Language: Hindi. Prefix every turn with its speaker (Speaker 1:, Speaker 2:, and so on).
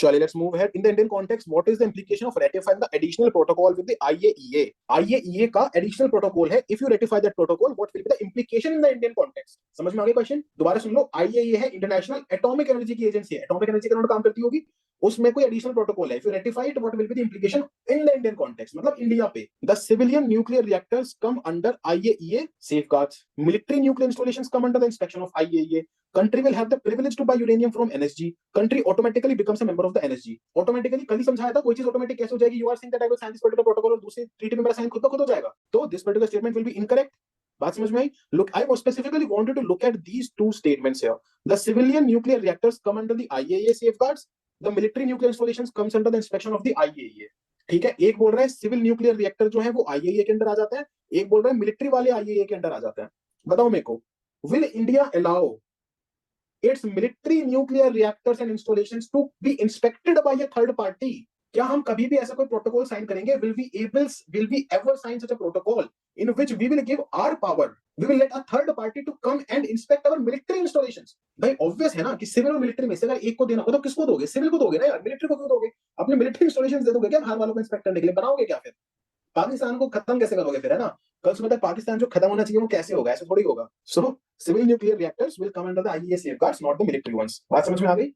Speaker 1: चलिए let's move ahead in the Indian context what is the implication of ratifying the additional protocol with the IAEA IAEA का एडिशनल प्रोटोकॉल है if you ratify that protocol what will be the implication in the Indian context समझ में आ गया क्वेश्चन दोबारा सुन लो आईएईए है इंटरनेशनल एटॉमिक एनर्जी की एजेंसी है एटॉमिक एनर्जी के अंदर काम करती होगी उसमें कोई एडिशनल प्रोटोकॉल है if you ratify it what will be the implication in the Indian context मतलब इंडिया पे the civilian nuclear reactors come under IAEA safeguards military nuclear installations come under the inspection of IAEA country will have the privilege to buy uranium from NSG country automatically becomes a member of the NSG automatically कल ही समझाया था कोई चीज ऑटोमेटिक कैसे हो जाएगी you are saying that I will sign this particular protocol और दूसरी ट्रीटी में मेरा साइन खुद ब खुद हो जाएगा तो this particular statement will be incorrect बात समझ में आई look I was specifically wanted to look at these two statements here the civilian nuclear reactors come under the IAEA safeguards the military nuclear installations comes under the inspection of the IAEA ठीक है एक बोल रहा है सिविल न्यूक्लियर रिएक्टर जो है वो आईएईए के अंदर आ जाते हैं एक बोल रहा है मिलिट्री वाले आईएईए के अंदर आ जाते हैं बताओ मेरे को will India allow its military nuclear reactors and installations to be inspected by a third party क्या हम कभी भी ऐसा कोई प्रोटोकॉल साइन करेंगे will we ever sign such a protocol in which we will give our power we will let a third party to come and inspect our military installations भाई ऑब्वियस है ना कि सिविल और मिलिट्री में से अगर एक को देना हो तो किसको दोगे सिविल को दोगे ना यार मिलिट्री को क्यों दोगे अपने मिलिट्री इंस्टॉलेशंस दे दोगे क्या बाहर वालों को इंस्पेक्ट करने के लिए बनाओगे क्या फिर पाकिस्तान को खत्म कैसे करोगे फिर है ना कल सुबह तक पाकिस्तान जो खत्म होना चाहिए वो कैसे होगा ऐसे थोड़ी होगा so civil nuclear reactors will come under the IAEA safeguards not the military once बात समझ में आ गई